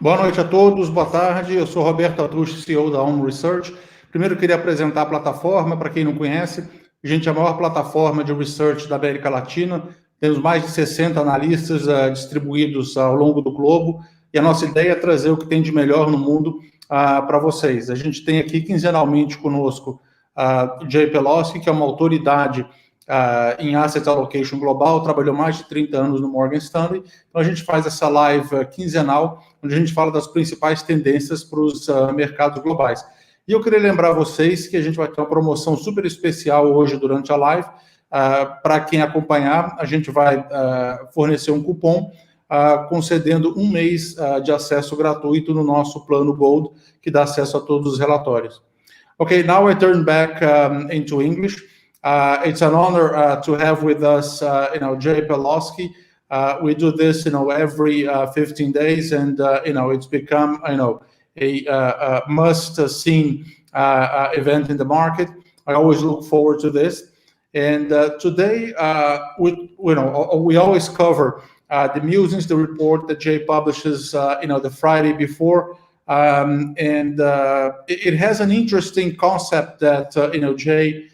Boa noite a todos, boa tarde. Eu sou Roberto Atrucci, CEO da Home Research. Primeiro, eu queria apresentar a plataforma, para quem não conhece. A gente é a maior plataforma de research da América Latina. Temos mais de 60 analistas distribuídos ao longo do globo. E a nossa ideia é trazer o que tem de melhor no mundo para vocês. A gente tem aqui quinzenalmente conosco Jay Pelosky, que é uma autoridade em Asset Allocation Global, trabalhou mais de 30 anos no Morgan Stanley. Então, a gente faz essa live quinzenal, onde a gente fala das principais tendências para os mercados globais. E eu queria lembrar vocês que a gente vai ter uma promoção super especial hoje durante a live. Para quem acompanhar, a gente vai fornecer um cupom concedendo um mês de acesso gratuito no nosso plano Gold, que dá acesso a todos os relatórios. Okay, now I turn back into English. It's an honor to have with us, Jay Pelosky. We do this, every 15 days, and it's become, a must-seen event in the market. I always look forward to this. And today, we always cover the Musings, the report that Jay publishes, the Friday before. It has an interesting concept that, Jay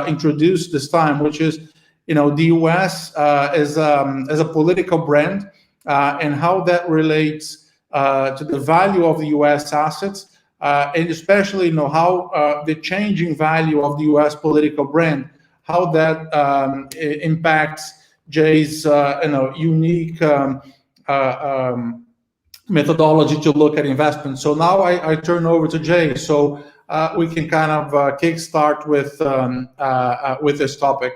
introduced this time, which is, the U.S. As a political brand and how that relates to the value of the U.S. assets, and especially, how the changing value of the U.S. political brand, how that impacts Jay's, unique methodology to look at investments. So now I turn over to Jay, so we can kind of kickstart with this topic.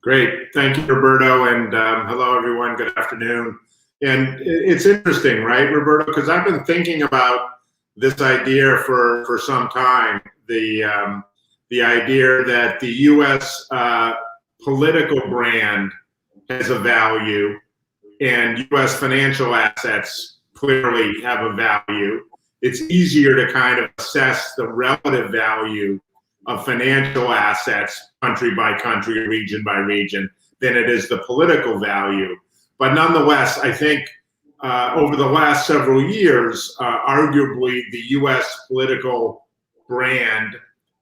Great, thank you, Roberto, and hello, everyone. Good afternoon. And it's interesting, right, Roberto? Because I've been thinking about this idea for some time. The idea that the U.S. Political brand has a value, and U.S. financial assets clearly have a value. It's easier to kind of assess the relative value of financial assets, country by country, region by region, than it is the political value. But nonetheless, I think over the last several years, arguably the U.S. political brand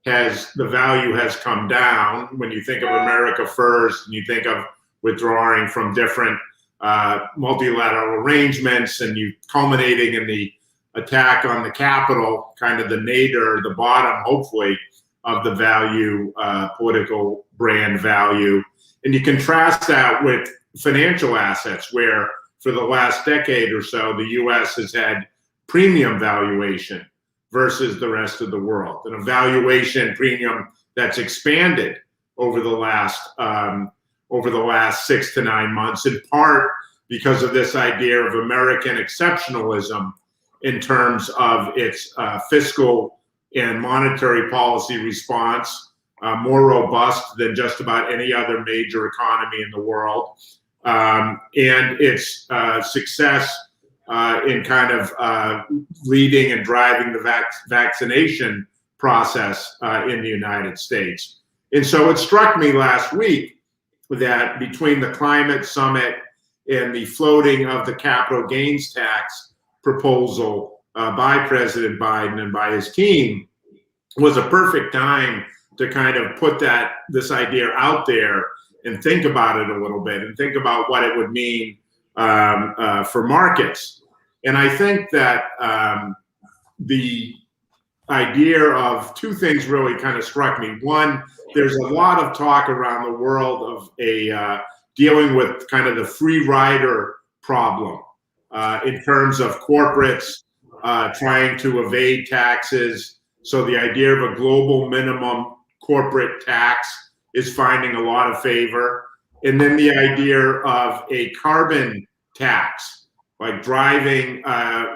the value has come down. When you think of America First, and you think of withdrawing from different multilateral arrangements, and you culminating in the attack on the Capitol, kind of the nadir, the bottom, hopefully, of the value, political brand value. And you contrast that with financial assets, where for the last decade or so, the U.S. has had premium valuation versus the rest of the world, and a valuation premium that's expanded over the last 6 to 9 months, in part because of this idea of American exceptionalism in terms of its fiscal and monetary policy response, more robust than just about any other major economy in the world, and its success in kind of leading and driving the vaccination process in the United States. And so it struck me last week that between the climate summit and the floating of the capital gains tax proposal by President Biden and by his team, was a perfect time to kind of put this idea out there and think about it a little bit, and think about what it would mean for markets. And I think that the idea of two things really kind of struck me. One, there's a lot of talk around the world of dealing with kind of the free rider problem in terms of corporates trying to evade taxes. So the idea of a global minimum corporate tax is finding a lot of favor. And then the idea of a carbon tax, like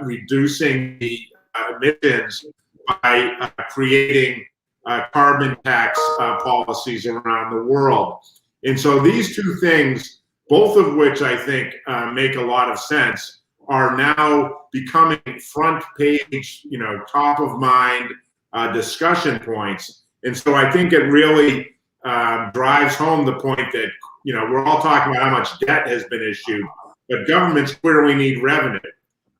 reducing the emissions by creating carbon tax policies around the world. And so these two things, both of which I think make a lot of sense, are now becoming front page, top of mind discussion points. And so I think it really drives home the point that, we're all talking about how much debt has been issued, but governments clearly need revenue.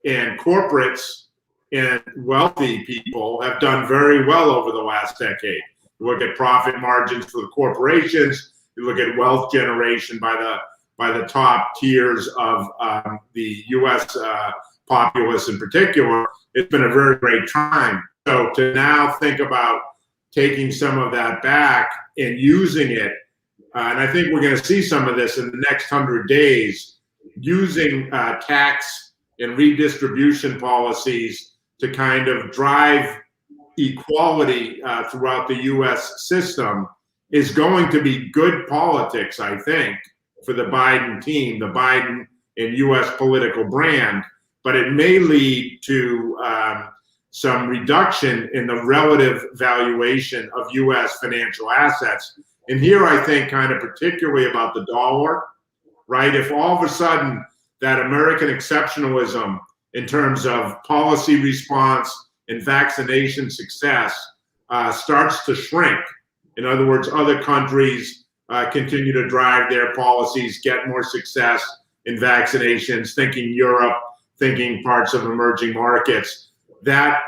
and corporates and wealthy people have done very well over the last decade. You look at profit margins for the corporations, you look at wealth generation by the top tiers of the U.S. Populace in particular. It's been a very great time. So to now think about taking some of that back and using it, and I think we're going to see some of this in the next 100 days, using tax and redistribution policies to kind of drive equality throughout the U.S. system is going to be good politics, I think, for the Biden team, the Biden and U.S. political brand. But it may lead to some reduction in the relative valuation of U.S. financial assets. And here I think kind of particularly about the dollar, right? If all of a sudden that American exceptionalism in terms of policy response and vaccination success starts to shrink. In other words, other countries continue to drive their policies, get more success in vaccinations, thinking Europe, thinking parts of emerging markets. That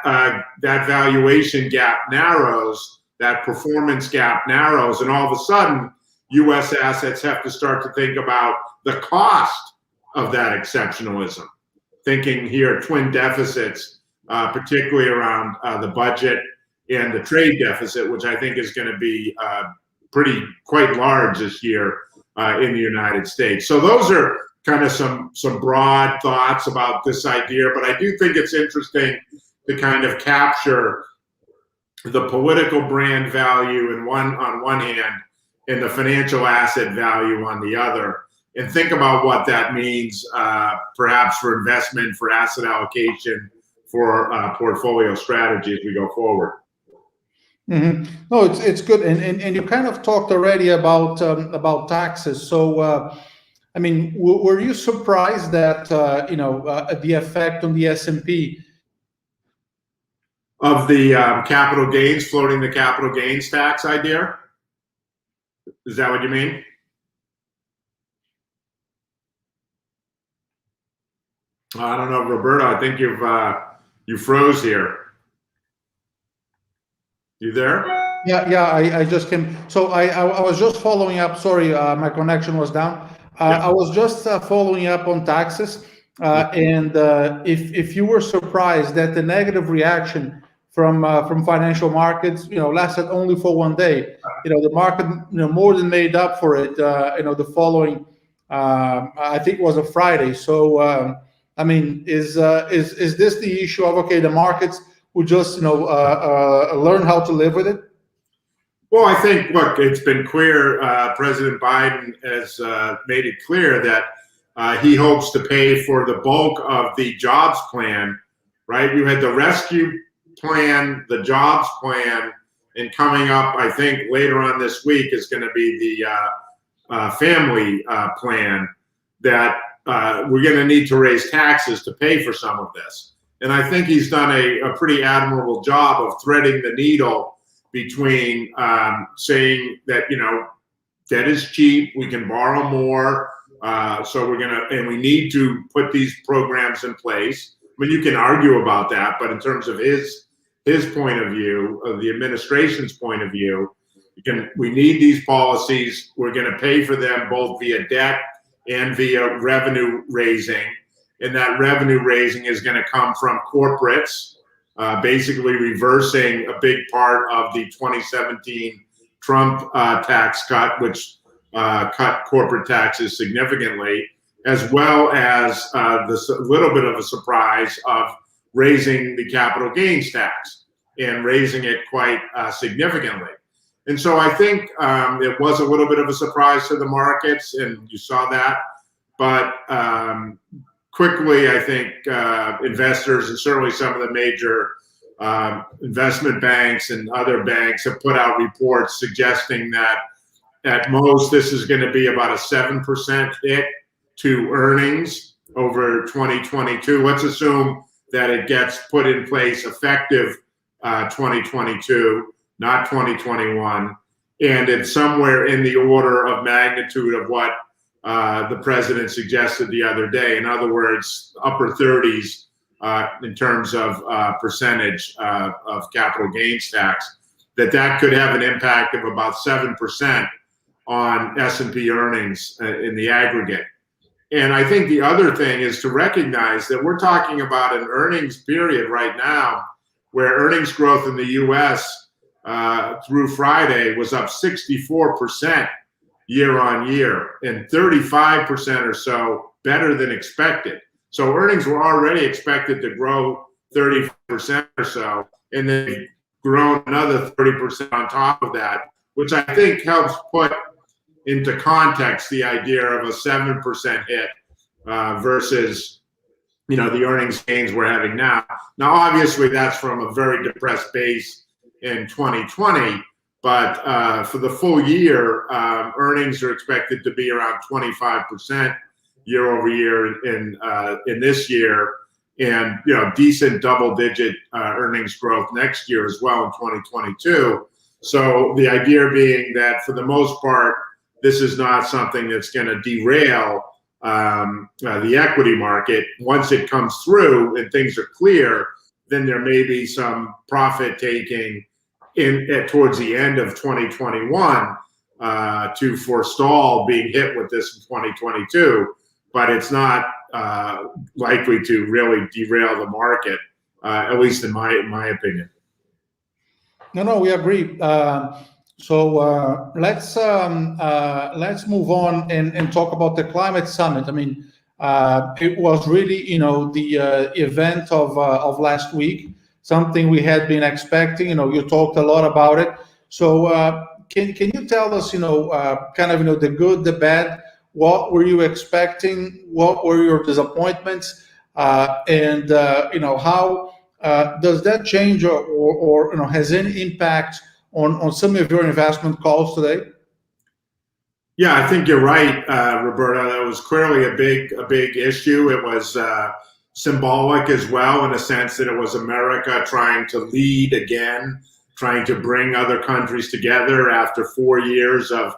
valuation gap narrows, that performance gap narrows, and all of a sudden, U.S. assets have to start to think about the cost of that exceptionalism. Thinking here twin deficits, particularly around the budget and the trade deficit, which I think is going to be quite large this year in the United States. So those are kind of some broad thoughts about this idea, but I do think it's interesting to kind of capture the political brand value on one hand and the financial asset value on the other, and think about what that means perhaps for investment, for asset allocation, for portfolio strategy as we go forward. Mm-hmm. No, it's good, and you kind of talked already about taxes. So, I mean, were you surprised that the effect on the S&P of the capital gains, floating the capital gains tax idea? Is that what you mean? I don't know, Roberto. I think you froze here. You there? Yeah, I just came. So I was just following up. Sorry, my connection was down. I was just following up on taxes, and if you were surprised that the negative reaction from financial markets, lasted only for one day. The market, more than made up for it. The following, I think it was a Friday. So I mean, is this the issue of the markets will just learn how to live with it? Well, I think, look, it's been clear, President Biden has made it clear that he hopes to pay for the bulk of the jobs plan, right? You had the rescue plan, the jobs plan, and coming up, I think, later on this week is going to be the family plan that we're going to need to raise taxes to pay for some of this. And I think he's done a pretty admirable job of threading the needle between saying that, debt is cheap, we can borrow more, so we need to put these programs in place. I mean, you can argue about that, but in terms of his point of view, of the administration's point of view, we need these policies. We're going to pay for them both via debt and via revenue raising. And that revenue raising is going to come from corporates, basically reversing a big part of the 2017 Trump tax cut, which cut corporate taxes significantly, as well as this little bit of a surprise of raising the capital gains tax and raising it quite significantly. And so I think it was a little bit of a surprise to the markets, and you saw that. But quickly, I think investors and certainly some of the major investment banks and other banks have put out reports suggesting that at most this is going to be about a 7% hit to earnings over 2022. Let's assume that it gets put in place effective 2022, not 2021. And it's somewhere in the order of magnitude of what the president suggested the other day. In other words, upper 30s in terms of percentage of capital gains tax, that could have an impact of about 7% on S&P earnings in the aggregate. And I think the other thing is to recognize that we're talking about an earnings period right now where earnings growth in the U.S. Through Friday was up 64% year on year and 35% or so better than expected. So earnings were already expected to grow 30% or so, and they've grown another 30% on top of that, which I think helps put into context the idea of a 7% hit versus, the earnings gains we're having now. Now, obviously, that's from a very depressed base in 2020, but for the full year, earnings are expected to be around 25% year over year in this year, and decent double-digit earnings growth next year as well in 2022. So the idea being that for the most part, this is not something that's going to derail the equity market. Once it comes through and things are clear, then there may be some profit taking towards the end of 2021 to forestall being hit with this in 2022. But it's not likely to really derail the market, at least in my opinion. No, we agree. So let's move on and talk about the climate summit. I mean, it was really, the event of last week, something we had been expecting. You talked a lot about it. So can you tell us, kind of, the good, the bad? What were you expecting? What were your disappointments? And how does that change or has any impact on some of your investment calls today? Yeah, I think you're right, Roberto. That was clearly a big issue. It was symbolic as well, in a sense that it was America trying to lead again, trying to bring other countries together after 4 years of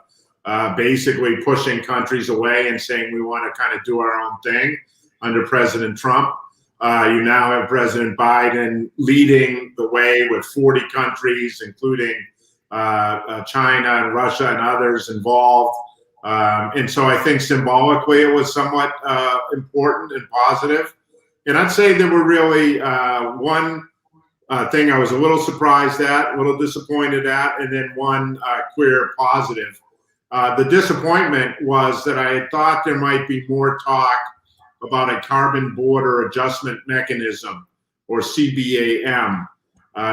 basically pushing countries away and saying we want to kind of do our own thing under President Trump. You now have President Biden leading the way with 40 countries, including China and Russia and others involved. And so I think symbolically it was somewhat important and positive. And I'd say there were really one thing I was a little surprised at, a little disappointed at, and then one clear positive. The disappointment was that I had thought there might be more talk about a carbon border adjustment mechanism, or CBAM,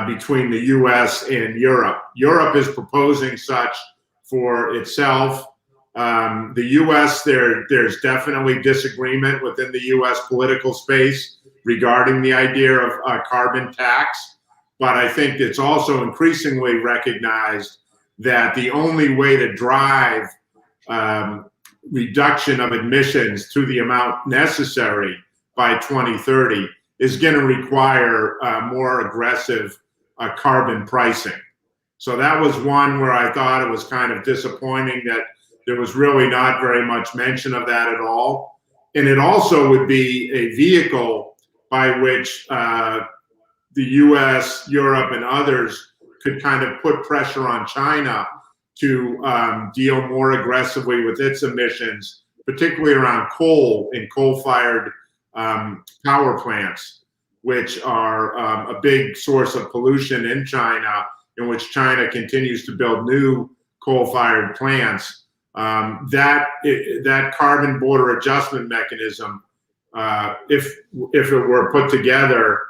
between the U.S. and Europe. Europe is proposing such for itself. The U.S., there's definitely disagreement within the U.S. political space regarding the idea of a carbon tax, but I think it's also increasingly recognized that the only way to drive reduction of emissions to the amount necessary by 2030 is going to require more aggressive carbon pricing. So that was one where I thought it was kind of disappointing that there was really not very much mention of that at all. And it also would be a vehicle by which the US, Europe, and others could kind of put pressure on China to deal more aggressively with its emissions, particularly around coal and coal-fired power plants, which are a big source of pollution in China, in which China continues to build new coal-fired plants. That carbon border adjustment mechanism, if it were put together,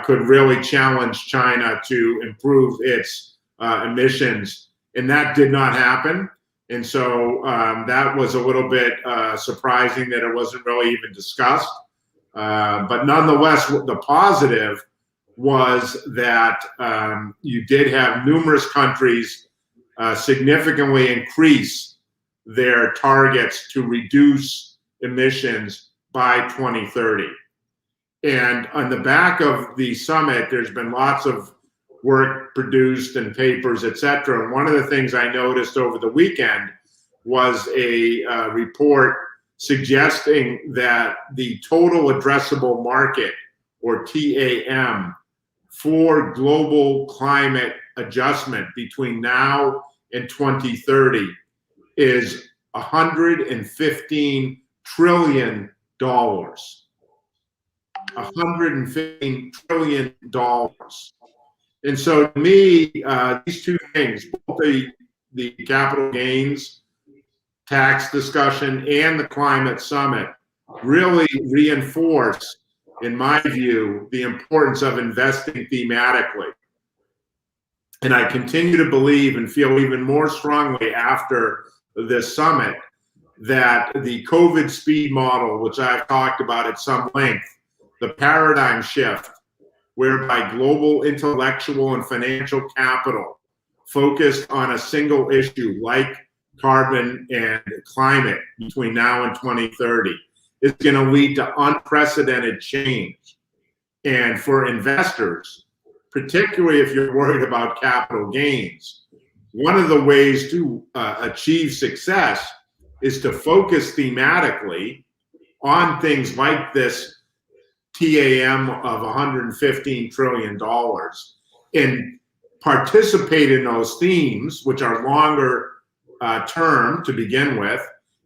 could really challenge China to improve its emissions. And that did not happen. And so that was a little bit surprising that it wasn't really even discussed. But nonetheless, the positive was that you did have numerous countries significantly increase their targets to reduce emissions by 2030. And on the back of the summit, there's been lots of work produced and papers, et cetera. And one of the things I noticed over the weekend was a report suggesting that the total addressable market or TAM, for global climate adjustment between now and 2030 is $115 trillion. $115 trillion. And so to me, these two things, both the capital gains tax discussion and the climate summit, really reinforce, in my view, the importance of investing thematically. And I continue to believe and feel even more strongly after this summit that the COVID speed model, which I've talked about at some length, the paradigm shift whereby global intellectual and financial capital focused on a single issue like carbon and climate between now and 2030 is going to lead to unprecedented change. And for investors, particularly if you're worried about capital gains, one of the ways to achieve success is to focus thematically on things like this TAM of $115 trillion and participate in those themes, which are longer term to begin with,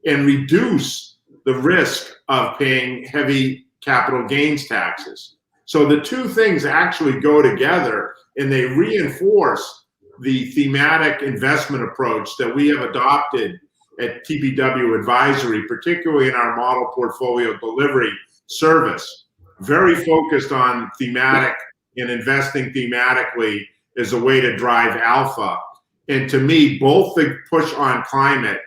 and reduce the risk of paying heavy capital gains taxes. So the two things actually go together, and they reinforce the thematic investment approach that we have adopted at TPW Advisory, particularly in our model portfolio delivery service. Very focused on thematic and investing thematically as a way to drive alpha. And to me, both the push on climate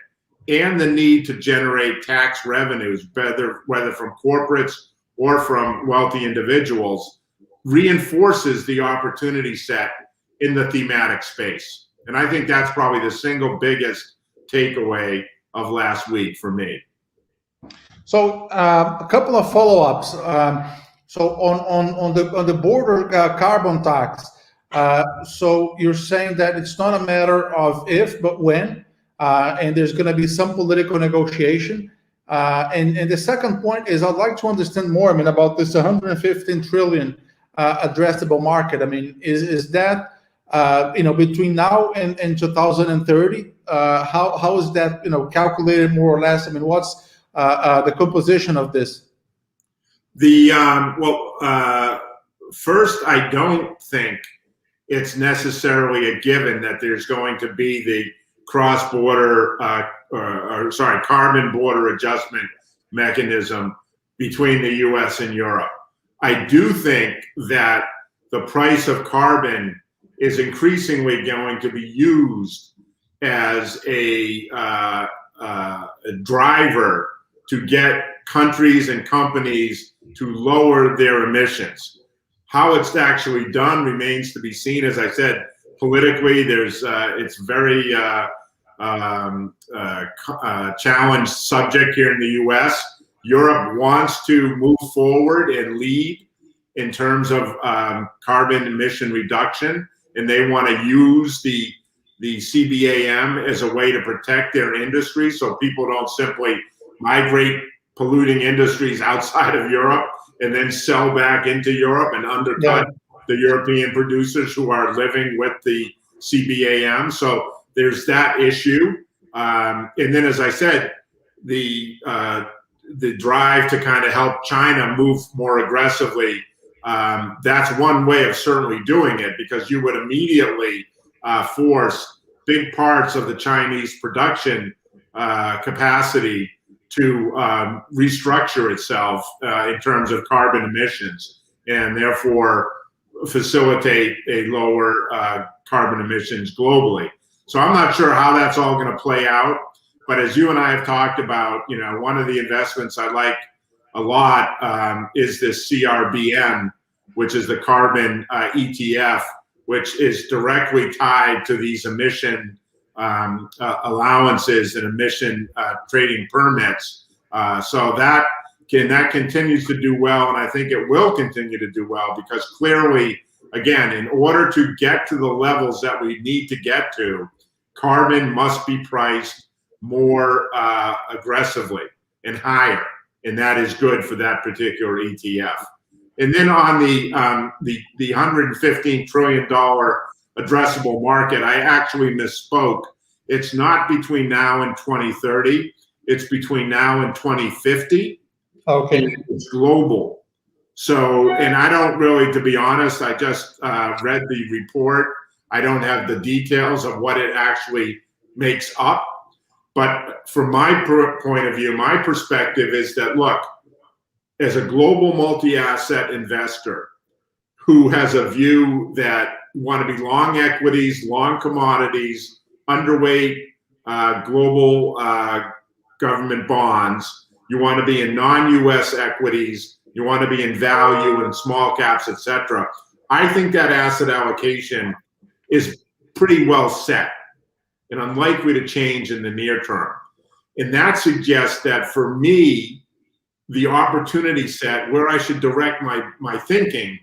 and the need to generate tax revenues, whether from corporates or from wealthy individuals, reinforces the opportunity set in the thematic space. And I think that's probably the single biggest takeaway of last week for me. So a couple of follow-ups. So on the border carbon tax, so you're saying that it's not a matter of if, but when, and there's going to be some political negotiation. And the second point is I'd like to understand more, about this 115 trillion addressable market. Is that between now and 2030? How is that calculated more or less? What's the composition of this? First, I don't think it's necessarily a given that there's going to be the cross-border, carbon border adjustment mechanism between the U.S. and Europe. I do think that the price of carbon is increasingly going to be used as a driver to get countries and companies to lower their emissions. How it's actually done remains to be seen. As I said, politically, it's very challenged subject here in the U.S. Europe wants to move forward and lead in terms of carbon emission reduction, and they want to use the CBAM as a way to protect their industry so people don't simply migrate polluting industries outside of Europe and then sell back into Europe and undercut the European producers who are living with the CBAM. So there's that issue. And then, as I said, the drive to kind of help China move more aggressively, that's one way of certainly doing it, because you would immediately force big parts of the Chinese production capacity to restructure itself in terms of carbon emissions, and therefore facilitate a lower carbon emissions globally. So I'm not sure how that's all going to play out, but as you and I have talked about, one of the investments I like a lot is this CRBM, which is the carbon ETF, which is directly tied to these emission allowances and emission trading permits. So that continues to do well, and I think it will continue to do well, because clearly, again, in order to get to the levels that we need to get to, carbon must be priced more aggressively and higher, and that is good for that particular ETF. And then on the $115 trillion addressable market, I actually misspoke. It's not between now and 2030. It's between now and 2050. Okay. And it's global. So, and I don't really, to be honest, I just read the report. I don't have the details of what it actually makes up. But from my point of view, my perspective is that, look, as a global multi-asset investor who has a view that you want to be long equities, long commodities, underweight global government bonds, you want to be in non-US equities, you want to be in value and small caps, etc. I think that asset allocation is pretty well set and unlikely to change in the near term. And that suggests that for me, the opportunity set where I should direct my thinking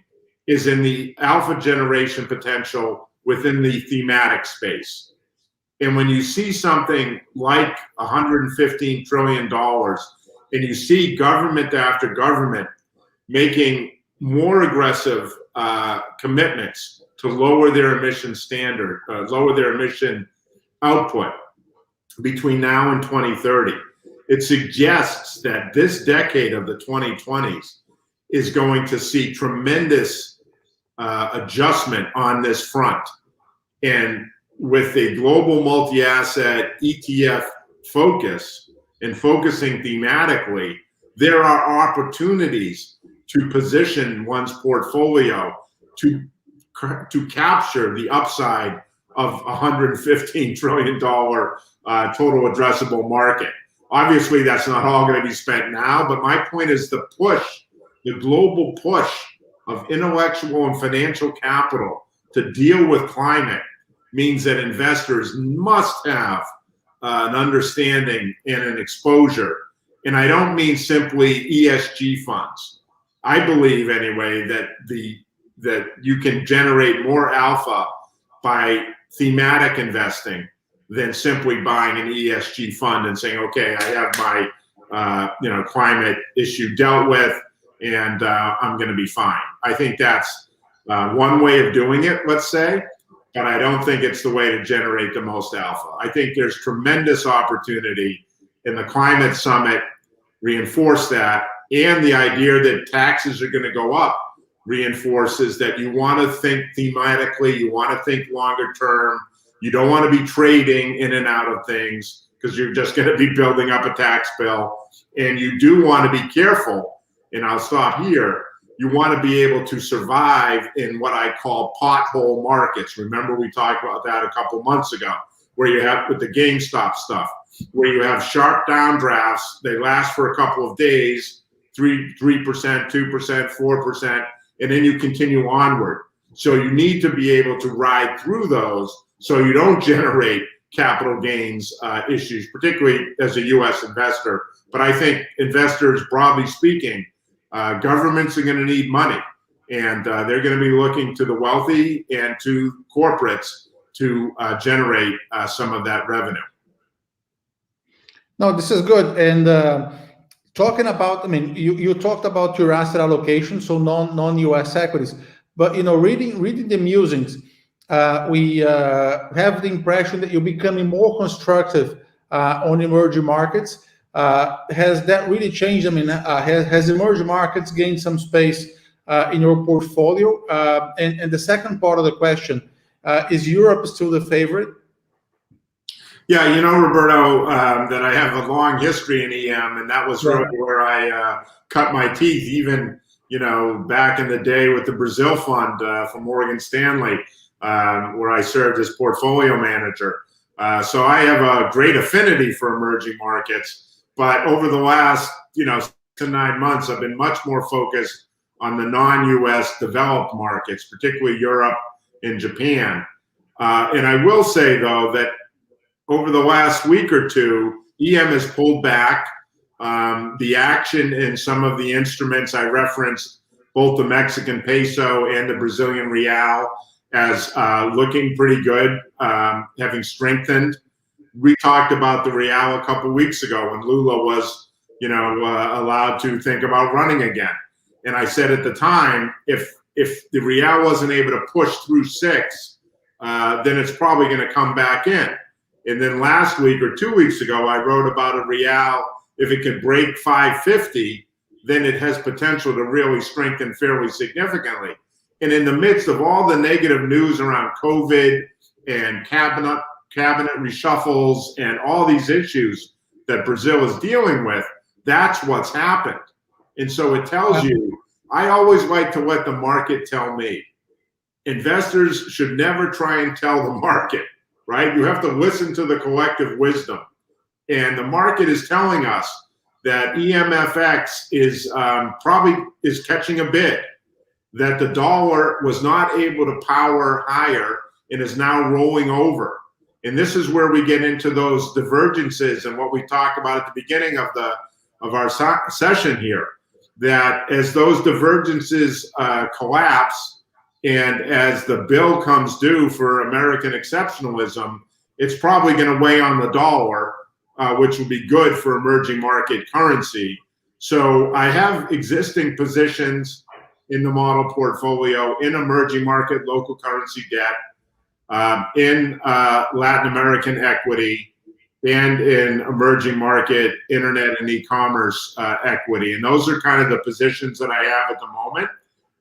is in the alpha generation potential within the thematic space. And when you see something like $115 trillion and you see government after government making more aggressive commitments to lower their emission standard, lower their emission output between now and 2030, it suggests that this decade of the 2020s is going to see tremendous adjustment on this front. And with a global multi-asset ETF focus and focusing thematically, there are opportunities to position one's portfolio to capture the upside of $115 trillion total addressable market. Obviously, that's not all going to be spent now, but my point is the push, the global push of intellectual and financial capital to deal with climate means that investors must have an understanding and an exposure. And I don't mean simply ESG funds. I believe anyway that you can generate more alpha by thematic investing than simply buying an ESG fund and saying, okay, I have my climate issue dealt with and I'm going to be fine. I think that's one way of doing it, let's say, but I don't think it's the way to generate the most alpha. I think there's tremendous opportunity, and the climate summit reinforced that, and the idea that taxes are going to go up reinforces that you want to think thematically, you want to think longer term. You don't want to be trading in and out of things because you're just going to be building up a tax bill. And you do want to be careful, and I'll stop here. You want to be able to survive in what I call pothole markets. Remember, we talked about that a couple months ago, where you have with the GameStop stuff, where you have sharp downdrafts. They last for a couple of days, 3%, 2%, 4%, and then you continue onward. So you need to be able to ride through those so you don't generate capital gains issues, particularly as a U.S. investor. But I think investors, broadly speaking, governments are going to need money, and they're going to be looking to the wealthy and to corporates to generate some of that revenue. No, this is good. And talking about, I mean, you talked about your asset allocation, so non-US equities, but reading the musings, we have the impression that you're becoming more constructive on emerging markets. Has that really changed? I mean, has emerging markets gained some space in your portfolio? And the second part of the question, is Europe still the favorite? Yeah, Roberto, that I have a long history in EM, and that was really where I cut my teeth, even, back in the day with the Brazil fund from Morgan Stanley, where I served as portfolio manager. So I have a great affinity for emerging markets. But over the last, 6 to 9 months, I've been much more focused on the non-US developed markets, particularly Europe and Japan. And I will say, though, that over the last week or two, EM has pulled back. The action in some of the instruments I referenced, both the Mexican peso and the Brazilian real, as looking pretty good, having strengthened. We talked about the real a couple of weeks ago when Lula was, allowed to think about running again. And I said at the time, if the real wasn't able to push through 6, then it's probably going to come back in. And then last week or 2 weeks ago, I wrote about a real. If it could break 550, then it has potential to really strengthen fairly significantly. And in the midst of all the negative news around COVID and cabinet reshuffles and all these issues that Brazil is dealing with, that's what's happened. And so it tells you, I always like to let the market tell me. Investors should never try and tell the market, right? You have to listen to the collective wisdom. And the market is telling us that EMFX is probably catching a bid, that the dollar was not able to power higher and is now rolling over. And this is where we get into those divergences and what we talked about at the beginning of our session here, that as those divergences collapse and as the bill comes due for American exceptionalism, it's probably going to weigh on the dollar, which will be good for emerging market currency. So I have existing positions in the model portfolio in emerging market local currency debt, in Latin American equity, and in emerging market internet and e-commerce equity. And those are kind of the positions that I have at the moment.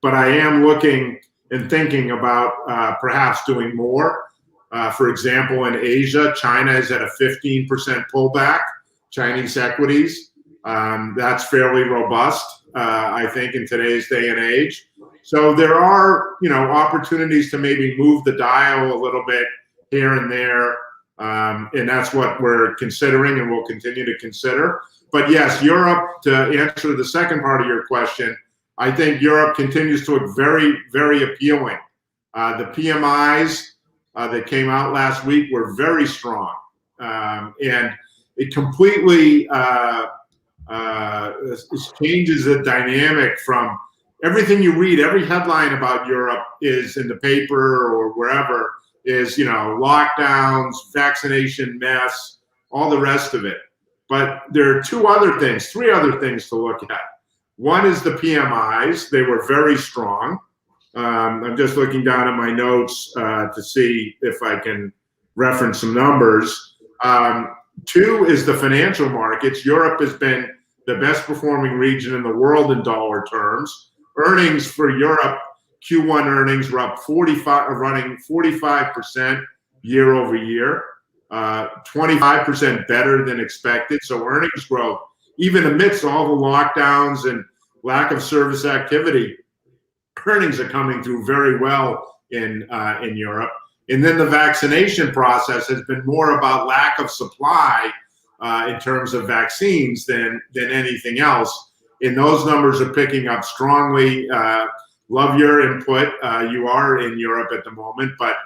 But I am looking and thinking about perhaps doing more. For example, in Asia, China is at a 15% pullback, Chinese equities. That's fairly robust, I think, in today's day and age. So there are, opportunities to maybe move the dial a little bit here and there. And that's what we're considering and will continue to consider. But yes, Europe, to answer the second part of your question, I think Europe continues to look very, very appealing. The PMIs that came out last week were very strong. And it completely changes the dynamic from everything you read. Every headline about Europe is in the paper or wherever is, lockdowns, vaccination mess, all the rest of it. But there are three other things to look at. One is the PMIs. They were very strong. I'm just looking down at my notes to see if I can reference some numbers. 2 is the financial markets. Europe has been the best performing region in the world in dollar terms. Earnings for Europe, Q1 earnings were up running 45% year over year, 25% better than expected. So earnings growth, even amidst all the lockdowns and lack of service activity, earnings are coming through very well in Europe. And then the vaccination process has been more about lack of supply in terms of vaccines than anything else. And those numbers are picking up strongly. Love your input. You are in Europe at the moment, but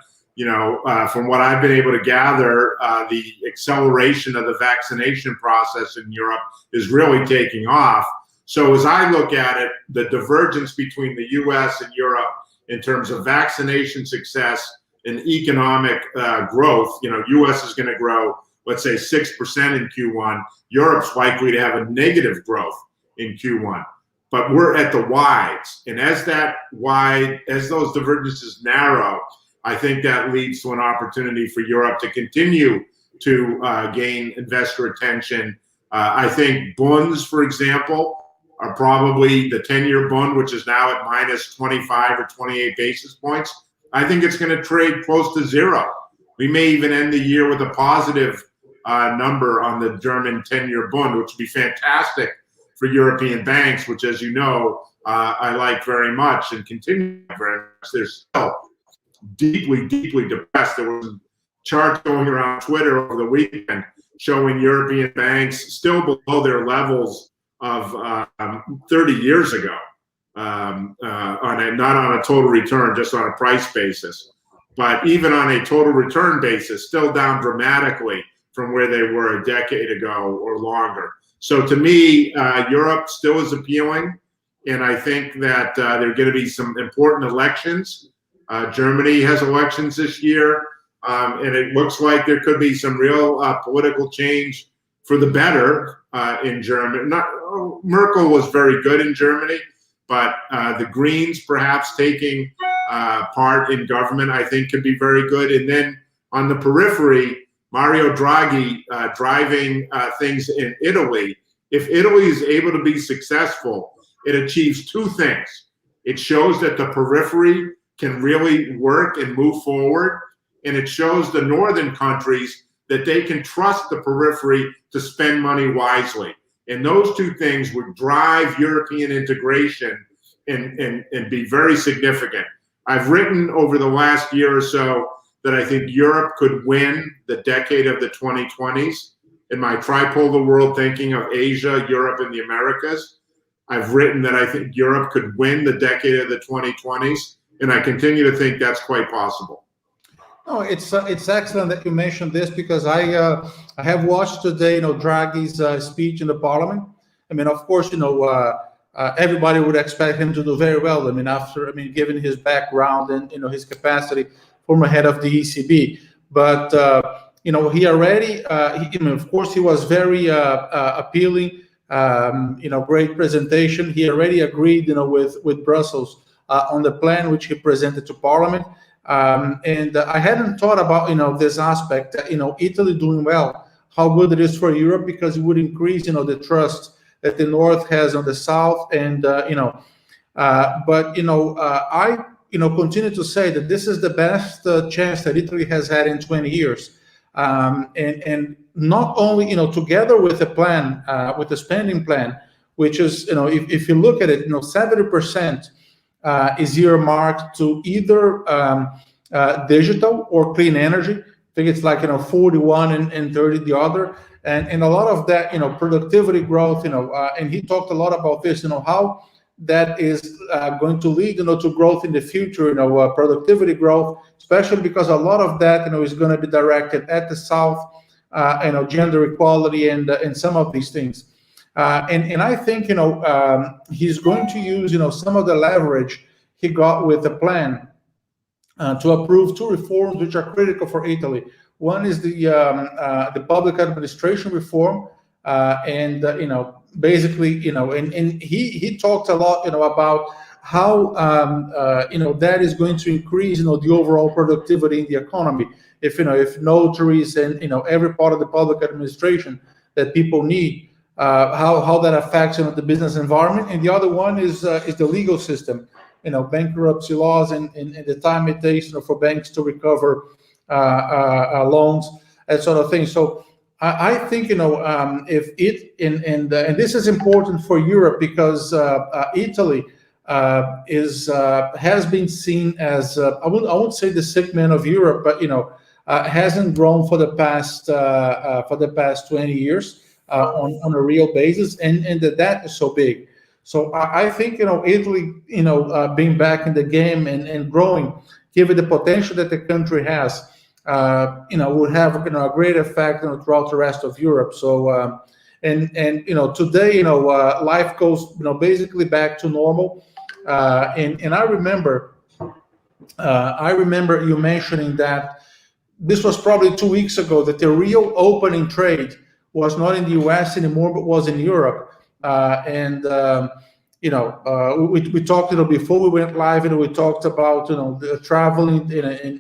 from what I've been able to gather, the acceleration of the vaccination process in Europe is really taking off. So as I look at it, the divergence between the U.S. and Europe in terms of vaccination success and economic growth, U.S. is going to grow, let's say 6% in Q1. Europe's likely to have a negative growth in Q1. But we're at the wides. And as those divergences narrow, I think that leads to an opportunity for Europe to continue to gain investor attention. I think bonds, for example, are probably the 10-year bond, which is now at minus 25 or 28 basis points. I think it's going to trade close to zero. We may even end the year with a positive number on the German 10-year bond, which would be fantastic for European banks, which, as you know, I like very much and continue very much. They're still deeply, deeply depressed. There was a chart going around Twitter over the weekend showing European banks still below their levels of 30 years ago, not on a total return, just on a price basis. But even on a total return basis, still down dramatically from where they were a decade ago or longer. So to me, Europe still is appealing. And I think that there are going to be some important elections. Germany has elections this year. And it looks like there could be some real political change for the better in Germany. Merkel was very good in Germany, but the Greens perhaps taking part in government, I think, could be very good. And then on the periphery, Mario Draghi driving things in Italy. If Italy is able to be successful, it achieves two things. It shows that the periphery can really work and move forward, and it shows the northern countries that they can trust the periphery to spend money wisely. And those two things would drive European integration and be very significant. I've written over the last year or so that I think Europe could win the decade of the 2020s. In my tripolar world thinking of Asia, Europe, and the Americas, I've written that I think Europe could win the decade of the 2020s, and I continue to think that's quite possible. No, it's excellent that you mentioned this, because I have watched today, Draghi's speech in the Parliament. I mean, of course, everybody would expect him to do very well. I mean, given his background and his capacity, former head of the ECB, but he already, of course, he was very appealing. Great presentation. He already agreed, with Brussels on the plan which he presented to Parliament. And I hadn't thought about, this aspect that, Italy doing well, how good it is for Europe, because it would increase, the trust that the North has on the South. And, I, continue to say that this is the best chance that Italy has had in 20 years. And not only, together with the plan, with the spending plan, which is, if you look at it, 70% is earmarked to either digital or clean energy. I think it's like 41 and 30 the other, and a lot of that productivity growth. And he talked a lot about this. How that is going to lead to growth in the future. Productivity growth, especially because a lot of that is going to be directed at the South. Gender equality and some of these things. And I think, he's going to use, some of the leverage he got with the plan to approve two reforms which are critical for Italy. One is the public administration reform, basically, and he talked a lot, about how, that is going to increase, the overall productivity in the economy. If notaries and, every part of the public administration that people need, how that affects the business environment. And the other one is the legal system, bankruptcy laws and the time it takes for banks to recover loans, that sort of thing. So I think if it and this is important for Europe, because Italy has been seen as I won't say the sick man of Europe, but hasn't grown for the past 20 years. On a real basis, and the debt is so big. So I think Italy being back in the game and growing, given the potential that the country has, would have a great effect throughout the rest of Europe. So and today life goes basically back to normal. And I remember you mentioning that this was probably 2 weeks ago, that the real opening trade was not in the U.S. anymore, but was in Europe. We talked before we went live, we talked about the traveling,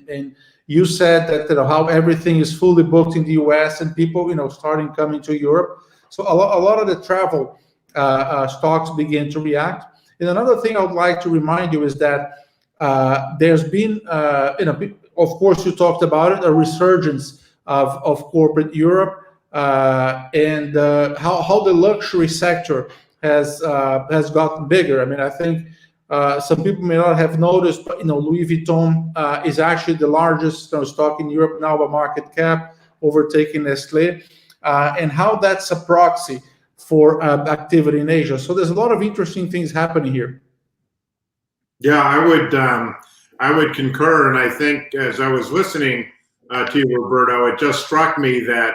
and you said that how everything is fully booked in the U.S. and people starting coming to Europe. So a lot of the travel stocks began to react. And another thing I would like to remind you is that there's been of course you talked about it, a resurgence of corporate Europe. And how the luxury sector has gotten bigger. I mean, I think some people may not have noticed, but Louis Vuitton is actually the largest stock in Europe now by market cap, overtaking Nestlé, and how that's a proxy for activity in Asia. So there's a lot of interesting things happening here. Yeah, I would concur, and I think as I was listening to you, Roberto, it just struck me that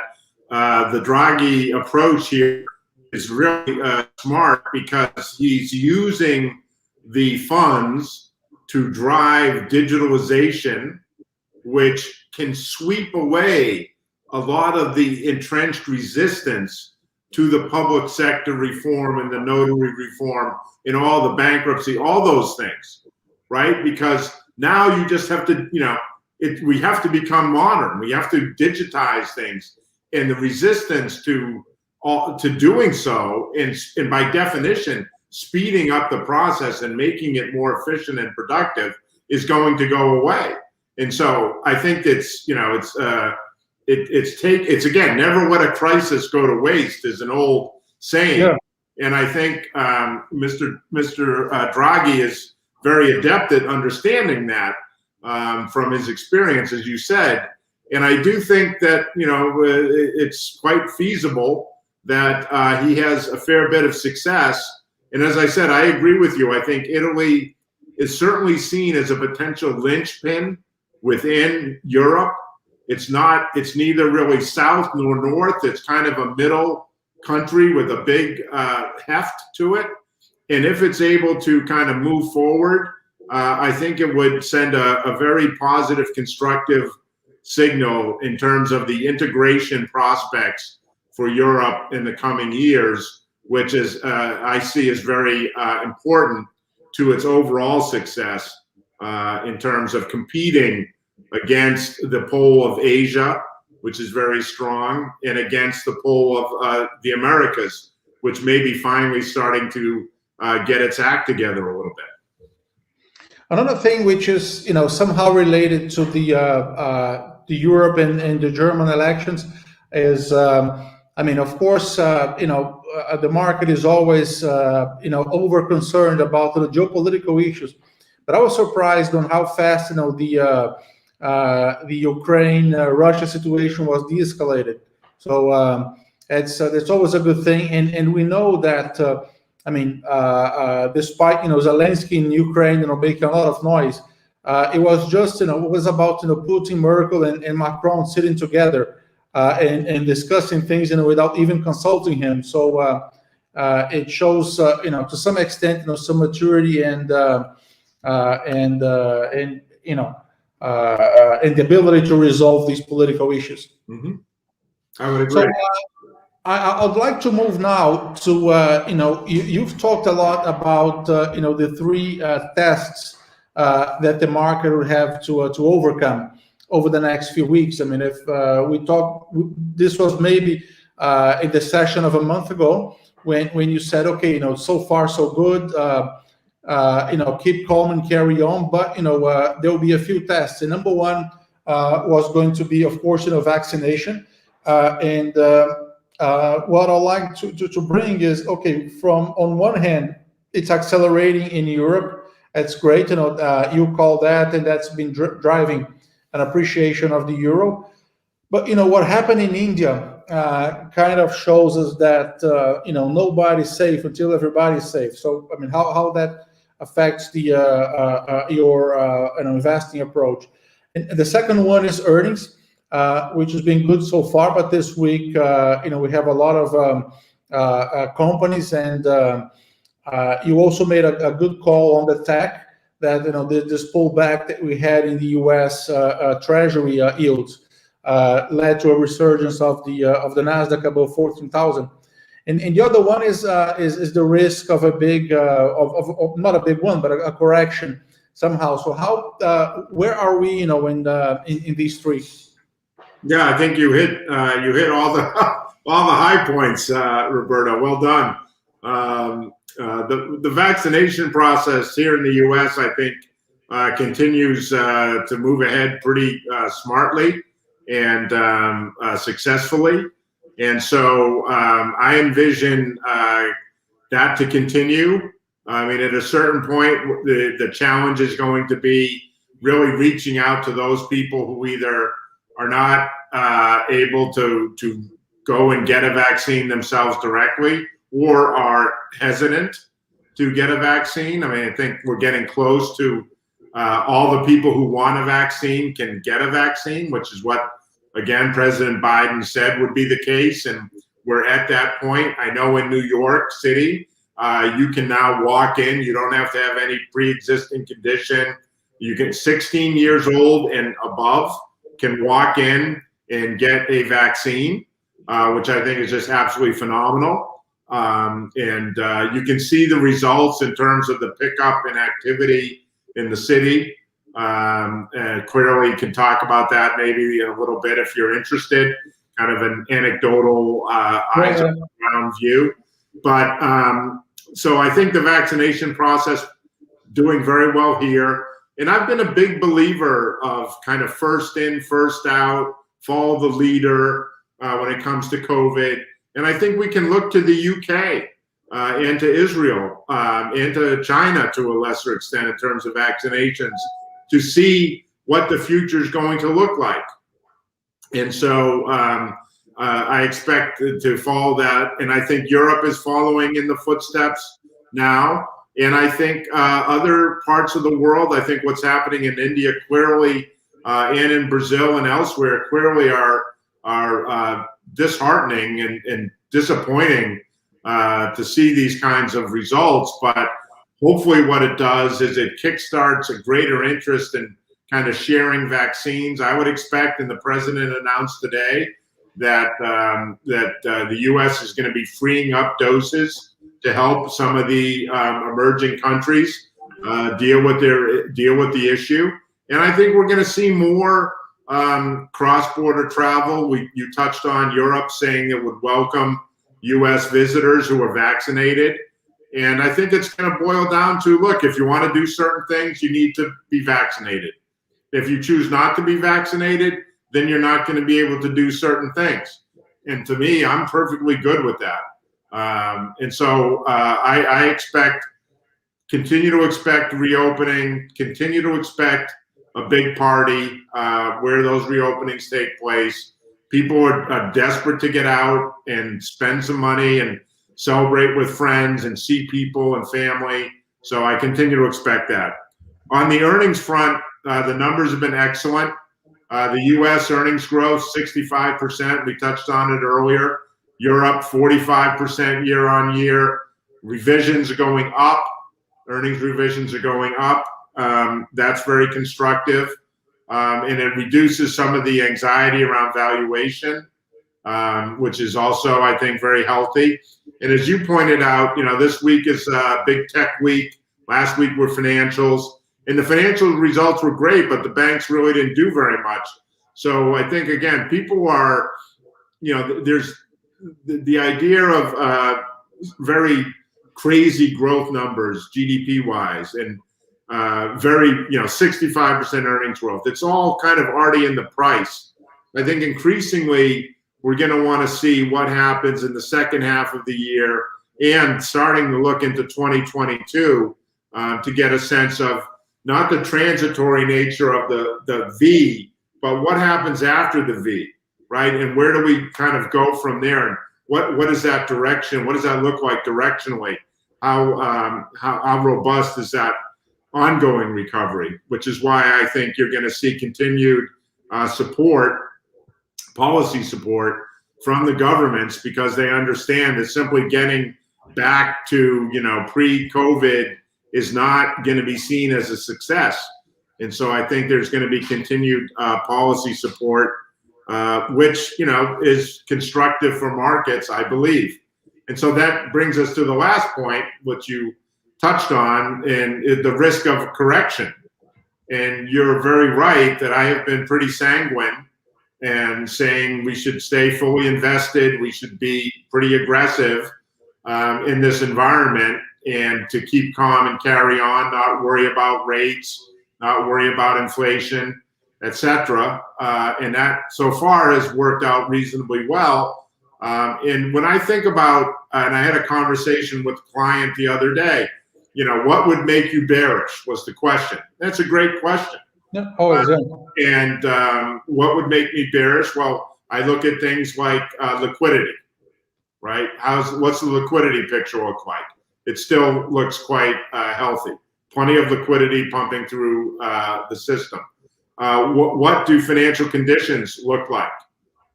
the Draghi approach here is really smart, because he's using the funds to drive digitalization, which can sweep away a lot of the entrenched resistance to the public sector reform and the notary reform in all the bankruptcy, all those things, right? Because now you just have to, we have to become modern. We have to digitize things, and the resistance to doing so, and by definition, speeding up the process and making it more efficient and productive is going to go away. And so I think it's again, never let a crisis go to waste is an old saying. Yeah. And I think Mr. Draghi is very adept at understanding that from his experience, as you said. And I do think that, it's quite feasible that he has a fair bit of success. And as I said, I agree with you. I think Italy is certainly seen as a potential linchpin within Europe. It's neither really south nor north. It's kind of a middle country with a big heft to it. And if it's able to kind of move forward, I think it would send a very positive, constructive signal in terms of the integration prospects for Europe in the coming years, which is I see as very important to its overall success in terms of competing against the pole of Asia, which is very strong, and against the pole of the Americas, which may be finally starting to get its act together a little bit. Another thing which is, somehow related to the Europe and the German elections is, of course, the market is always, over concerned about the geopolitical issues. But I was surprised on how fast, the Ukraine-Russia situation was de-escalated. So it's always a good thing, and we know that. Despite Zelensky in Ukraine, making a lot of noise, it was just it was about Putin, Merkel, and Macron sitting together and discussing things without even consulting him. So it shows to some extent some maturity and the ability to resolve these political issues. Mm-hmm. I would agree. So, I'd like to move now to, you've talked a lot about, the three tests that the market would have to overcome over the next few weeks. If we talk, this was maybe in the session of a month ago when you said, okay, so far so good, keep calm and carry on, but, there will be a few tests. And number one was going to be, of course, vaccination. What I'd like to bring is, okay, on one hand, it's accelerating in Europe. That's great. You call that, and that's been driving an appreciation of the euro. But, what happened in India kind of shows us that, nobody's safe until everybody's safe. So, how that affects your investing approach. And the second one is earnings. Which has been good so far, but this week, we have a lot of companies, and you also made a good call on the tech that this pullback that we had in the U.S. Treasury yields led to a resurgence of the Nasdaq above 14,000, and the other one is the risk of a big of not a big one, but a correction somehow. So where are we, in these three? Yeah, I think you hit all the high points, Roberto. Well done. The vaccination process here in the U.S., I think, continues to move ahead pretty smartly and successfully. And so I envision that to continue. At a certain point, the challenge is going to be really reaching out to those people who either are not able to go and get a vaccine themselves directly, or are hesitant to get a vaccine. I think we're getting close to all the people who want a vaccine can get a vaccine, which is what, again, President Biden said would be the case. And we're at that point. I know in New York City, you can now walk in. You don't have to have any pre-existing condition. You can 16 years old and above can walk in and get a vaccine, which I think is just absolutely phenomenal. You can see the results in terms of the pickup in activity in the city. And clearly can talk about that maybe in a little bit if you're interested, kind of an anecdotal eyes on the ground view. But so I think the vaccination process doing very well here. And I've been a big believer of kind of first in, first out, follow the leader when it comes to COVID. And I think we can look to the UK and to Israel and to China to a lesser extent in terms of vaccinations to see what the future is going to look like. And so I expect to follow that. And I think Europe is following in the footsteps now. And I think other parts of the world, I think what's happening in India clearly and in Brazil and elsewhere clearly are disheartening and disappointing to see these kinds of results. But hopefully what it does is it kickstarts a greater interest in kind of sharing vaccines. I would expect, and the president announced today, that the U.S. is going to be freeing up doses to help some of the emerging countries deal with the issue. And I think we're going to see more cross-border travel. You touched on Europe saying it would welcome U.S. visitors who are vaccinated. And I think it's going to boil down to, look, if you want to do certain things, you need to be vaccinated. If you choose not to be vaccinated, then you're not going to be able to do certain things. And to me, I'm perfectly good with that. And so I continue to expect reopening, continue to expect a big party where those reopenings take place. People are desperate to get out and spend some money and celebrate with friends and see people and family. So I continue to expect that. On the earnings front, the numbers have been excellent. The U.S. earnings growth, 65%. We touched on it earlier. Europe, 45% year on year. Revisions are going up. Earnings revisions are going up. That's very constructive. And it reduces some of the anxiety around valuation, which is also, I think, very healthy. And as you pointed out, this week is a big tech week. Last week were financials. And the financial results were great, but the banks really didn't do very much. So I think, again, people are, there's the idea of very crazy growth numbers, GDP-wise, and very, 65% earnings growth. It's all kind of already in the price. I think increasingly we're going to want to see what happens in the second half of the year and starting to look into 2022 to get a sense of not the transitory nature of the V, but what happens after the V, right? And where do we kind of go from there? And what is that direction? What does that look like directionally? How robust is that ongoing recovery? Which is why I think you're going to see continued support, policy support from the governments, because they understand that simply getting back to pre-COVID is not going to be seen as a success. And so I think there's going to be continued policy support, which is constructive for markets, I believe. And so that brings us to the last point, which you touched on, and the risk of correction. And you're very right that I have been pretty sanguine and saying we should stay fully invested. We should be pretty aggressive in this environment and to keep calm and carry on, not worry about rates, not worry about inflation, etc. And that so far has worked out reasonably well. And when I think about, and I had a conversation with a client the other day, what would make you bearish was the question. That's a great question. Yeah, always. And what would make me bearish? Well, I look at things like liquidity, right? What's the liquidity picture look like? It still looks quite healthy. Plenty of liquidity pumping through the system. What do financial conditions look like?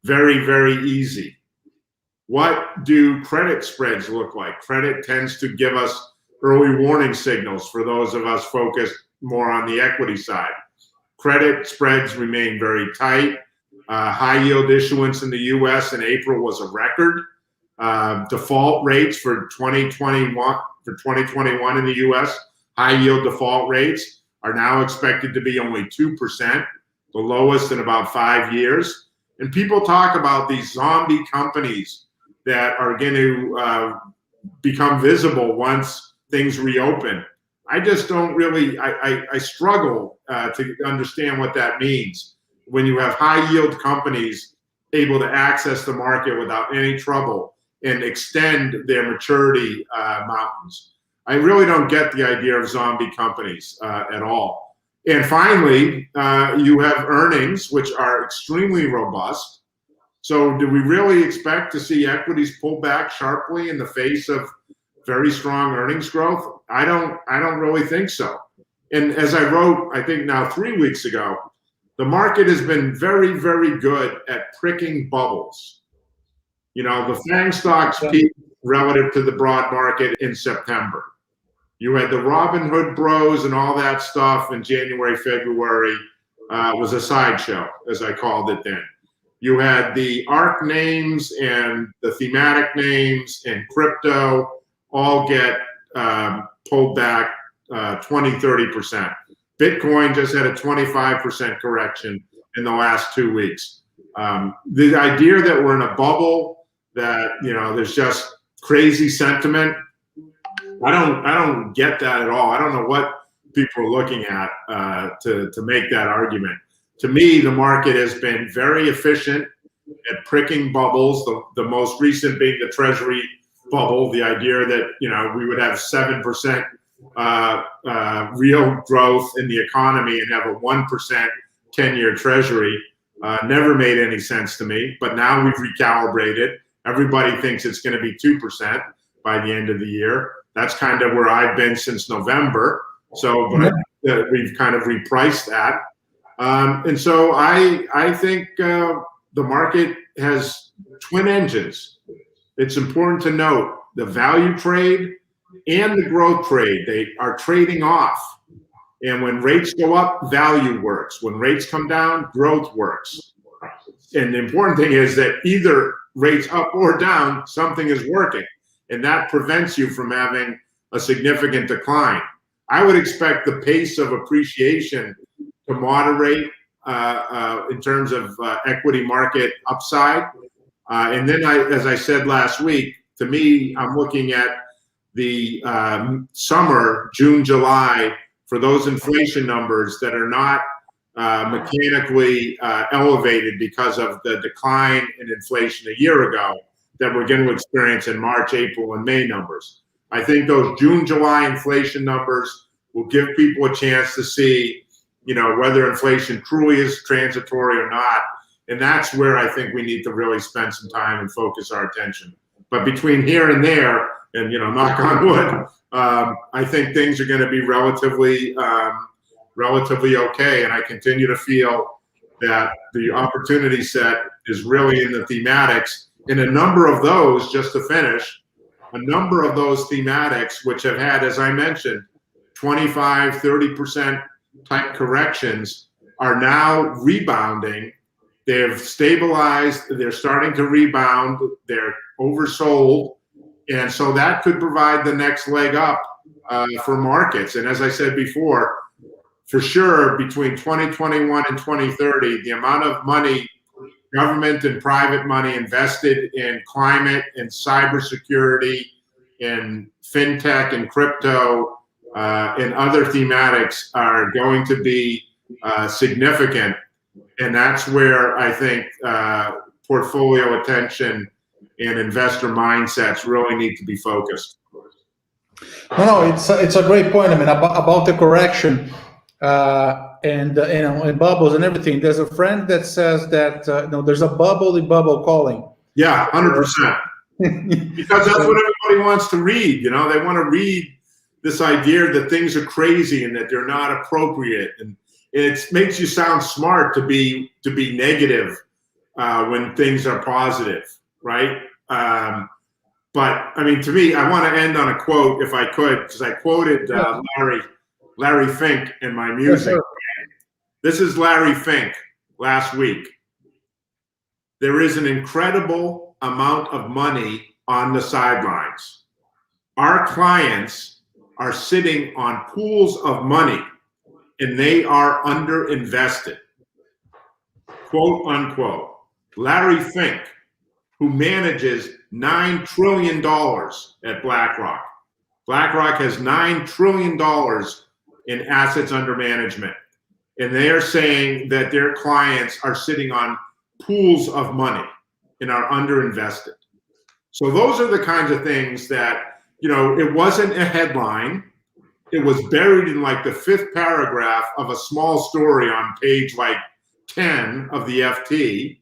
Very, very easy. What do credit spreads look like? Credit tends to give us early warning signals for those of us focused more on the equity side. Credit spreads remain very tight. High yield issuance in the U.S. in April was a record. Default rates for 2021 in the U.S., high yield default rates are now expected to be only 2%, the lowest in about 5 years. And people talk about these zombie companies that are going to become visible once things reopen. I just don't really, I struggle to understand what that means when you have high yield companies able to access the market without any trouble and extend their maturity mountains. I really don't get the idea of zombie companies at all. And finally, you have earnings, which are extremely robust. So do we really expect to see equities pull back sharply in the face of very strong earnings growth? I don't really think so. And as I wrote, I think now 3 weeks ago, the market has been very, very good at pricking bubbles. You know, the FANG stocks peaked relative to the broad market in September. You had the Robin Hood bros and all that stuff in January, February was a sideshow, as I called it then. You had the ARC names and the thematic names and crypto all get pulled back 20, 30%. Bitcoin just had a 25% correction in the last 2 weeks. The idea that we're in a bubble, that, you know, there's just crazy sentiment, I don't get that at all. I don't know what people are looking at to make that argument. To me, the market has been very efficient at pricking bubbles, the most recent being the Treasury bubble, the idea that, you know, we would have 7% real growth in the economy and have a 1% 10-year Treasury. Never made any sense to me, but now we've recalibrated. Everybody thinks it's going to be 2% by the end of the year. That's kind of where I've been since November. So but we've kind of repriced that. And so I think the market has twin engines. It's important to note the value trade and the growth trade, they are trading off. And when rates go up, value works. When rates come down, growth works. And the important thing is that either rates up or down, something is working. And that prevents you from having a significant decline. I would expect the pace of appreciation to moderate in terms of equity market upside. And then, as I said last week, to me, I'm looking at the summer, June, July, for those inflation numbers that are not mechanically elevated because of the decline in inflation a year ago that we're going to experience in March, April, and May numbers. I think those June, July inflation numbers will give people a chance to see, you know, whether inflation truly is transitory or not. And that's where I think we need to really spend some time and focus our attention. But between here and there, and, you know, knock on wood, I think things are going to be relatively okay. And I continue to feel that the opportunity set is really in the thematics. And a number of those, just to finish, a number of those thematics, which have had, as I mentioned, 25, 30% type corrections, are now rebounding. They've stabilized. They're starting to rebound. They're oversold. And so that could provide the next leg up for markets. And as I said before, for sure, between 2021 and 2030, the amount of money, government and private money invested in climate and cybersecurity, in fintech and crypto, and other thematics are going to be significant. And that's where I think portfolio attention and investor mindsets really need to be focused. No, it's a great point. I mean, about the correction and you know, and bubbles and everything. There's a friend that says that you know, there's a bubble in bubble calling. Yeah, 100%. Because that's what everybody wants to read. You know, they want to read this idea that things are crazy and that they're not appropriate, and it makes you sound smart to be negative when things are positive, right? But I mean, to me, I want to end on a quote, if I could, because I quoted Larry Fink in my music. Yes, this is Larry Fink last week. There is an incredible amount of money on the sidelines. Our clients are sitting on pools of money and they are underinvested, quote unquote. Larry Fink, who manages $9 trillion at BlackRock. BlackRock has $9 trillion in assets under management. And they are saying that their clients are sitting on pools of money and are underinvested. So those are the kinds of things that, you know, it wasn't a headline. It was buried in like the 5th paragraph of a small story on page like 10 of the FT.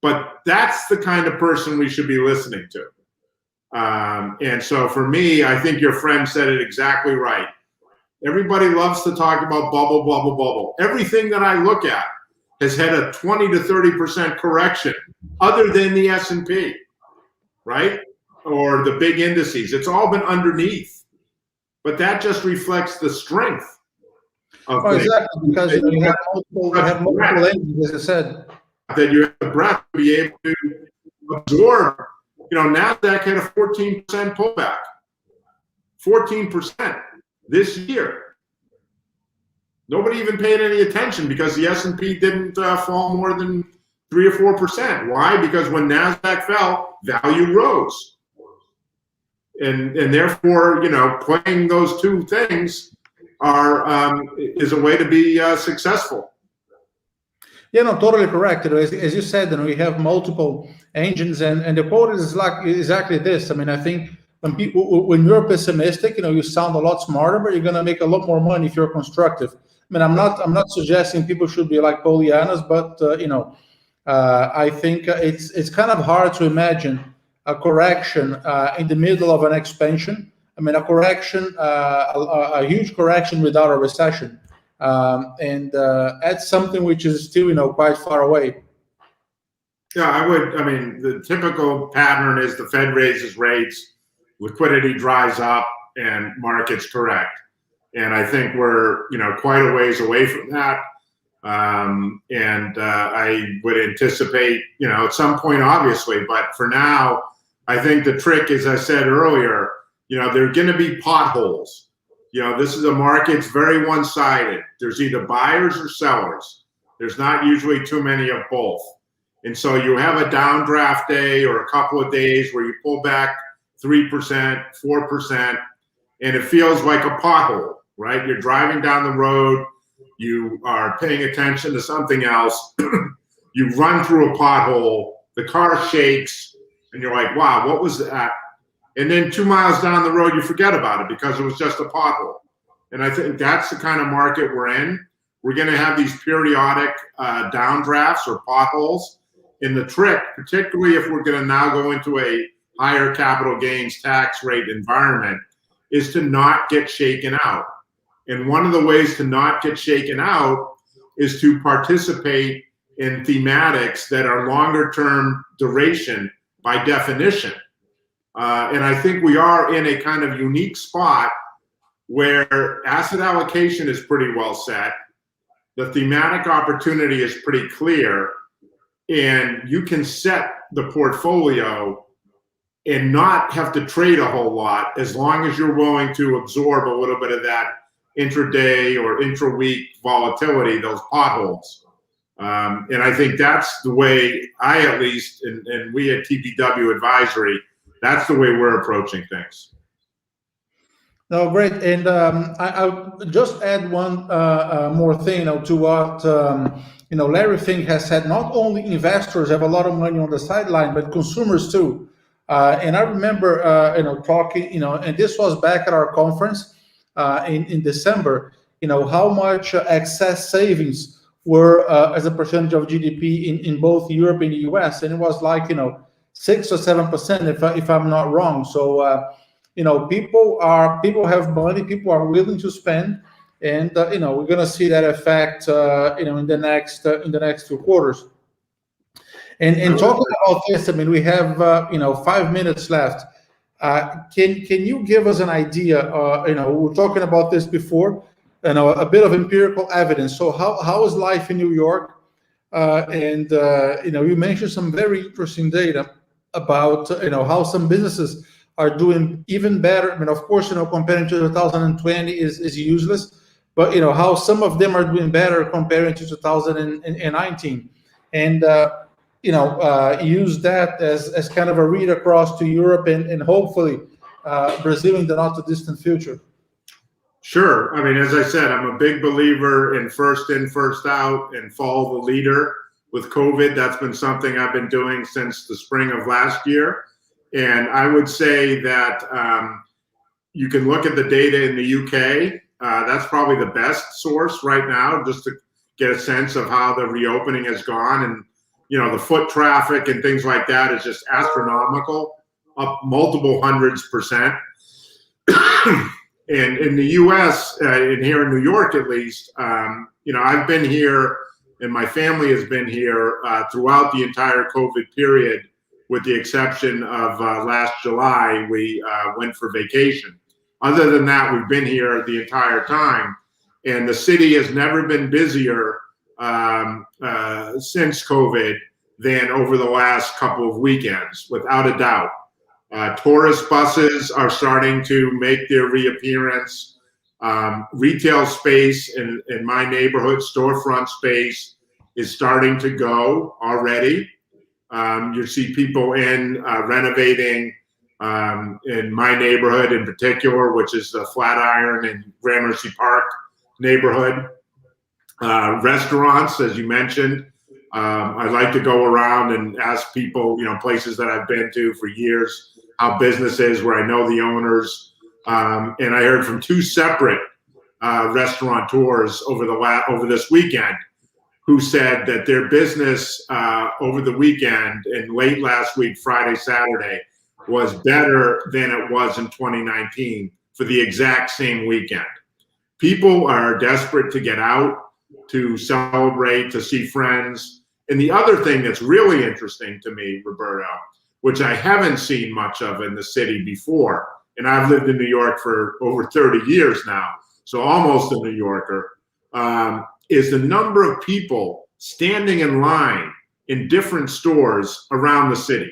But that's the kind of person we should be listening to. And so for me, I think your friend said it exactly right. Everybody loves to talk about bubble, bubble, bubble. Everything that I look at has had a 20 to 30% correction other than the S&P, right? Or the big indices. It's all been underneath. But that just reflects the strength of things. Exactly, because you have multiple engines, as I said. That you have the breadth to be able to absorb. You know, NASDAQ had a 14% pullback. 14% this year. Nobody even paid any attention because the S&P didn't fall more than 3 or 4%. Why? Because when NASDAQ fell, value rose. And therefore, you know, playing those two things is a way to be successful. Yeah, no, totally correct. You know, as you said, you know, we have multiple engines, and the quote is like exactly this. I mean, I think when you're pessimistic, you know, you sound a lot smarter, but you're going to make a lot more money if you're constructive. I mean, I'm not suggesting people should be like Pollyannas, but you know, I think it's kind of hard to imagine a correction in the middle of an expansion. I mean, a correction, a huge correction without a recession. And that's something which is still, you know, quite far away. Yeah, I mean, the typical pattern is the Fed raises rates, liquidity dries up, and markets correct. And I think we're, you know, quite a ways away from that. I would anticipate, you know, at some point, obviously, but for now, I think the trick, as I said earlier, you know, there are going to be potholes. You know, this is a market, it's very one-sided. There's either buyers or sellers. There's not usually too many of both. And so you have a downdraft day or a couple of days where you pull back 3%, 4%, and it feels like a pothole, right? You're driving down the road, you are paying attention to something else, you run through a pothole, the car shakes, and you're like, wow, what was that? And then 2 miles down the road, you forget about it because it was just a pothole. And I think that's the kind of market we're in. We're going to have these periodic downdrafts or potholes. And the trick, particularly if we're going to now go into a higher capital gains tax rate environment, is to not get shaken out. And one of the ways to not get shaken out is to participate in thematics that are longer term duration by definition. And I think we are in a kind of unique spot where asset allocation is pretty well set. The thematic opportunity is pretty clear, and you can set the portfolio and not have to trade a whole lot as long as you're willing to absorb a little bit of that intraday or intra-week volatility, those potholes. And I think that's the way I, at least, and we at TPW Advisory, that's the way we're approaching things. No, great. And I'll just add one more thing, you know, to what you know, Larry Fink has said. Not only investors have a lot of money on the sideline, but consumers too. And I remember, you know, talking, you know, and this was back at our conference in December. You know, how much excess savings were as a percentage of GDP in both Europe and the US, and it was like, you know, 6 or 7%, if I'm not wrong. So, you know, people have money, people are willing to spend, and you know, we're going to see that effect, you know, in the next 2 quarters. And talking about this, I mean, we have you know, 5 minutes left. Can you give us an idea? You know, we were talking about this before, you know, a bit of empirical evidence. So how is life in New York? You know, you mentioned some very interesting data about how some businesses are doing even better. I mean, of course, comparing to 2020 is useless, but how some of them are doing better comparing to 2019, and use that as kind of a read across to Europe and hopefully Brazil in the not too distant future. Sure. I mean, as I said, I'm a big believer in first in, first out, and follow the leader. With COVID, that's been something I've been doing since the spring of last year. And I would say that you can look at the data in the UK. That's probably the best source right now, just to get a sense of how the reopening has gone. And, the foot traffic and things like that is just astronomical, up multiple hundreds %. And in the US, and here in New York at least, I've been here and my family has been here throughout the entire COVID period, with the exception of last July, we went for vacation. Other than that, we've been here the entire time. And the city has never been busier since COVID than over the last couple of weekends, without a doubt. Tourist buses are starting to make their reappearance. Retail space in my neighborhood, storefront space, is starting to go already. You see people renovating in my neighborhood in particular, which is the Flatiron and Gramercy Park neighborhood. Restaurants, as you mentioned, I like to go around and ask people, places that I've been to for years, how business is, where I know the owners. And I heard from two separate restaurateurs over this weekend, who said that their business over the weekend and late last week, Friday, Saturday, was better than it was in 2019 for the exact same weekend. People are desperate to get out, to celebrate, to see friends. And the other thing that's really interesting to me, Roberto, which I haven't seen much of in the city before, and I've lived in New York for over 30 years now, so almost a New Yorker, is the number of people standing in line in different stores around the city.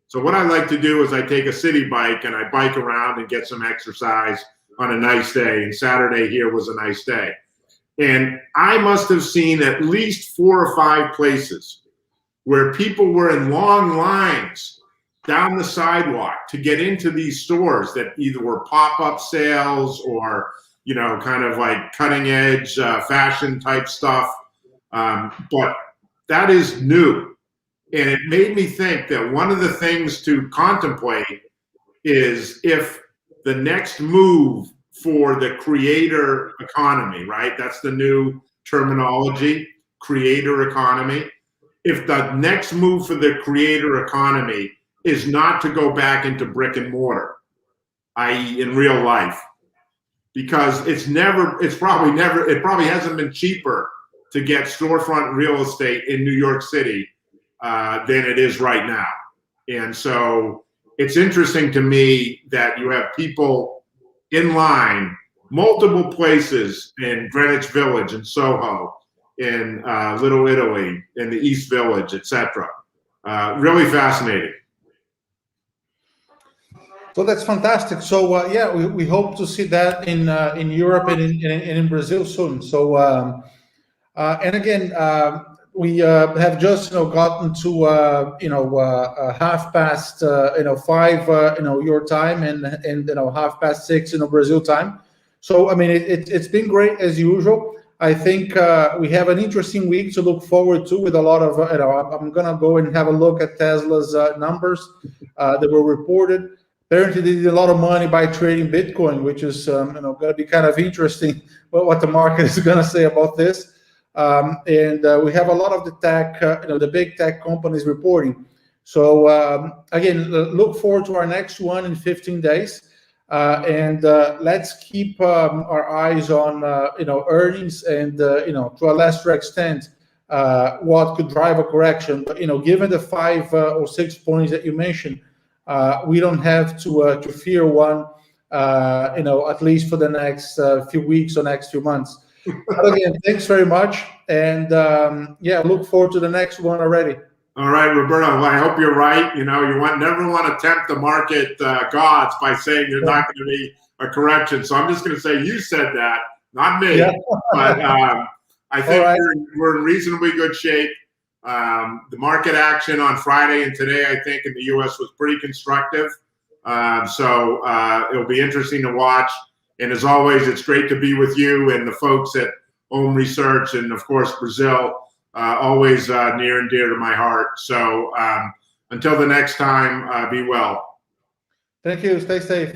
So what I like to do is I take a city bike and I bike around and get some exercise on a nice day. And Saturday here was a nice day. And I must have seen at least 4 or 5 places where people were in long lines down the sidewalk to get into these stores that either were pop-up sales or, kind of like cutting edge fashion type stuff. But that is new. And it made me think that one of the things to contemplate is if the next move for the creator economy, right? That's the new terminology, creator economy. If the next move for the creator economy is not to go back into brick and mortar, i.e. in real life, because it probably hasn't been cheaper to get storefront real estate in New York City than it is right now. And so it's interesting to me that you have people in line, multiple places in Greenwich Village, in Soho, in Little Italy, in the East Village, etc. Really fascinating. So that's fantastic. So yeah, we hope to see that in Europe and in Brazil soon. So and again, we have just gotten to 5:30 your time and 6:30 Brazil time. So I mean it's been great as usual. I think we have an interesting week to look forward to with a lot of I'm gonna go and have a look at Tesla's numbers that were reported. Apparently, they did a lot of money by trading Bitcoin, which is going to be kind of interesting. What the market is going to say about this. And we have a lot of the tech, the big tech companies reporting. So again, look forward to our next one in 15 days, and let's keep our eyes on earnings and to a lesser extent what could drive a correction. But given the 5 or 6 points that you mentioned, we don't have to fear one, at least for the next few weeks or next few months. But again, thanks very much, and yeah, look forward to the next one already. All right, Roberto. Well, I hope you're right. You know, never want to tempt the market gods by saying there's not going to be a correction. So I'm just going to say you said that, not me. Yeah. But I think right. we're in reasonably good shape. The market action on Friday and today, I think, in the U.S. was pretty constructive. So it'll be interesting to watch. And as always, it's great to be with you and the folks at Home Research and, of course, Brazil. Always near and dear to my heart. So until the next time, be well. Thank you. Stay safe.